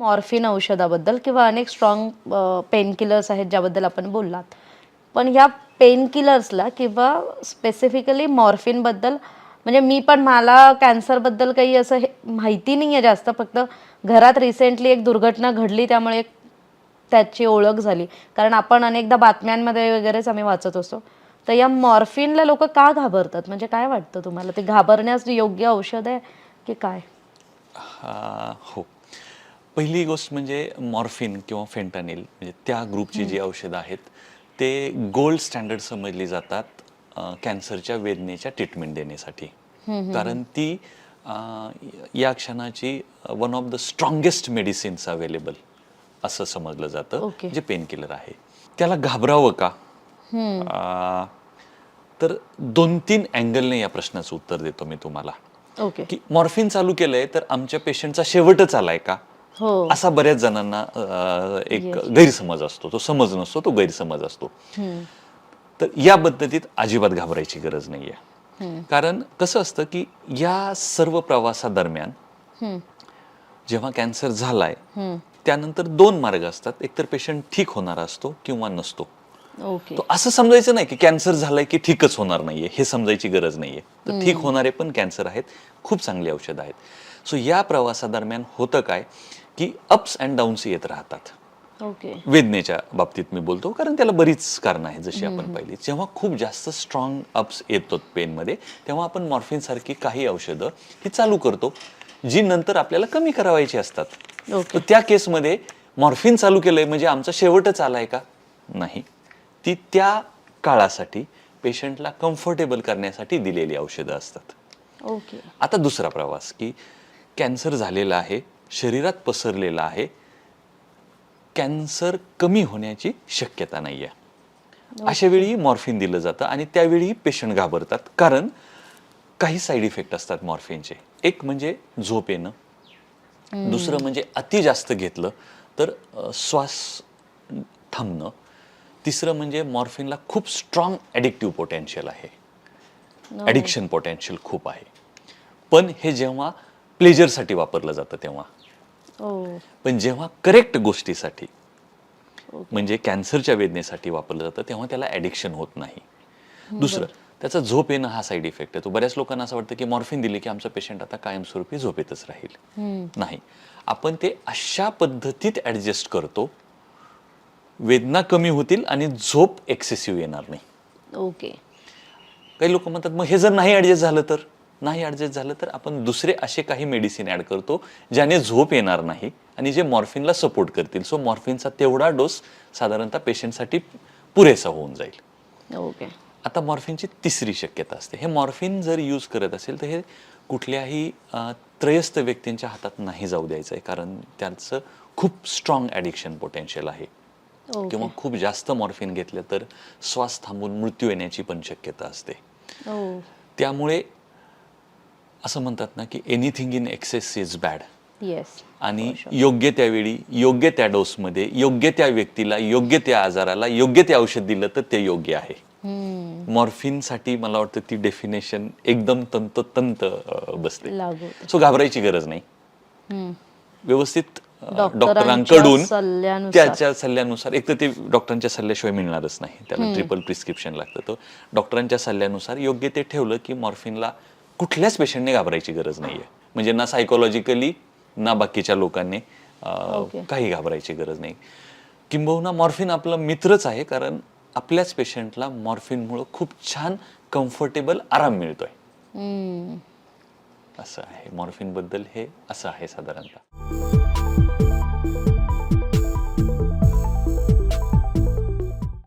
Morphine औषधाबद्दल किंवा अनेक strong pain killers आहेत ज्याबद्दल आपण बोललात. पण ह्या पेन किलर्सला किंवा स्पेसिफिकली मॉर्फिनबद्दल म्हणजे मी पण मला कॅन्सरबद्दल काही असं माहिती नाही आहे जास्त. फक्त घरात रिसेंटली एक दुर्घटना घडली त्यामुळे त्याची ओळख झाली. कारण आपण अनेकदा बातम्यांमध्ये वगैरेच आम्ही वाचत असतो. तर या मॉर्फिनला लोक का घाबरतात? म्हणजे काय वाटतं तुम्हाला, ते घाबरण्यास योग्य औषध आहे की काय? हो. पहिली गोष्ट म्हणजे मॉर्फिन किंवा फेंटानिल म्हणजे त्या ग्रुपची जी औषधं आहेत ते गोल्ड स्टँडर्ड समजली जातात कॅन्सरच्या वेदनेच्या ट्रीटमेंट देण्यासाठी. कारण ती या क्षणाची one of the strongest medicines available असं समजलं जातं, जे पेन किलर आहे. त्याला घाबरावं का? तर 2-3 अँगलने या प्रश्नाचं उत्तर देतो मी तुम्हाला. की मॉर्फिन चालू केलंय तर आमच्या पेशंटचा शेवटच आलाय का, असा बऱ्याच जणांना एक गैरसमज असतो. तो समज नसतो, तो गैरसमज असतो. तर या पद्धतीत अजिबात घाबरायची गरज नाहीये. कारण कसं असतं की या सर्व प्रवासादरम्यान जेव्हा कॅन्सर झालाय त्यानंतर 2 मार्ग असतात. एकतर पेशंट ठीक होणार असतो किंवा नसतो. तो असं समजायचं नाही की कॅन्सर झालाय की ठीकच होणार नाहीये, हे समजायची गरज नाहीये. तर ठीक होणारे पण कॅन्सर आहेत, खूप चांगली औषधं आहेत. सो या प्रवासादरम्यान होतं काय की अप्स अँड डाऊन्स येत राहतात. वेदनेच्या बाबतीत मी बोलतो कारण त्याला बरीच कारणं आहेत जशी आपण पाहिली. जेव्हा खूप जास्त स्ट्रॉंग अप्स येतात पेनमध्ये तेव्हा आपण मॉर्फिन सारखी काही औषधं ही चालू करतो जी नंतर आपल्याला कमी करावायची असतात. तर त्या केसमध्ये मॉर्फिन चालू केलंय म्हणजे आमचा शेवटच आलाय का? नाही. ती त्या काळासाठी पेशंटला कम्फर्टेबल करण्यासाठी दिलेली औषधं असतात. आता दुसरा प्रवास की कॅन्सर झालेला आहे, शरीरात पसरलेला आहे, कॅन्सर कमी होण्याची शक्यता नाहीये. अशा वेळी मॉर्फिन दिलं जातं आणि त्यावेळी पेशंट घाबरतात कारण काही साईड इफेक्ट असतात मॉर्फिनचे. एक म्हणजे झोप येणं, दुसरं म्हणजे अति जास्त घेतलं तर श्वास थांबणं, तिसरं म्हणजे मॉर्फिनला खूप स्ट्रॉंग ॲडिक्टिव्ह पोटेन्शियल आहे, ॲडिक्शन पोटेन्शियल खूप आहे. पण हे जेव्हा प्लेजरसाठी वापरलं जातं तेव्हा. पण जेव्हा करेक्ट गोष्टीसाठी म्हणजे कॅन्सरच्या वेदनेसाठी वापरलं जातं तेव्हा त्याला ॲडिक्शन होत नाही. दुसरं त्याचा झोप येणं हा साईड इफेक्ट आहे. तो बऱ्याच लोकांना असं वाटतं की मॉर्फिन दिली की आमचा पेशंट आता कायमस्वरूपी झोपेतच राहील. नाही, आपण ते अशा पद्धतीत ॲडजस्ट करतो वेदना कमी होतील आणि झोप एक्सेसिव्ह येणार नाही. काही लोक म्हणतात मग हे जर नाही ॲडजस्ट झालं तर? नाही ॲडजस्ट झालं तर आपण दुसरे असे काही मेडिसिन ॲड करतो ज्याने झोप येणार नाही आणि जे मॉर्फिनला सपोर्ट करतील. सो मॉर्फिनचा तेवढा डोस साधारणतः पेशंटसाठी पुरेसा होऊन जाईल. आता मॉर्फिनची तिसरी शक्यता असते. हे मॉर्फिन जर यूज करत असेल तर हे कुठल्याही त्रयस्थ व्यक्तींच्या हातात नाही जाऊ द्यायचं आहे कारण त्याचं खूप स्ट्रॉंग ॲडिक्शन पोटेन्शियल आहे. किंवा खूप जास्त मॉर्फिन घेतलं तर श्वास थांबून मृत्यू येण्याची पण शक्यता असते. त्यामुळे असं म्हणतात ना की anything in excess is bad. आणि योग्य त्यावेळी योग्य त्या डोसमध्ये योग्य त्या व्यक्तीला योग्य त्या आजाराला योग्य ते औषध दिलं तर ते योग्य आहे. मॉर्फिनसाठी मला वाटतं ती डेफिनेशन एकदम तंतोतंत बसते. सो घाबरायची गरज नाही. व्यवस्थित डॉक्टरांकडून त्याच्या सल्ल्यानुसार, एक तर ते डॉक्टरांच्या सल्ल्याशिवाय मिळणारच नाही, त्याला ट्रिपल प्रिस्क्रिप्शन लागतं. तो डॉक्टरांच्या सल्ल्यानुसार योग्य ते ठेवलं की मॉर्फिनला कुठल्याच पेशंटने घाबरायची गरज नाहीये. म्हणजे ना सायकोलॉजिकली ना बाकीच्या लोकांनी काही घाबरायची गरज नाही. किंबहुना मॉर्फिन आपला मित्रच आहे कारण आपल्याच पेशंटला मॉर्फिनमुळे खूप छान कम्फर्टेबल आराम मिळतोय. असं आहे मॉर्फिन बद्दल, हे असं आहे साधारणतः.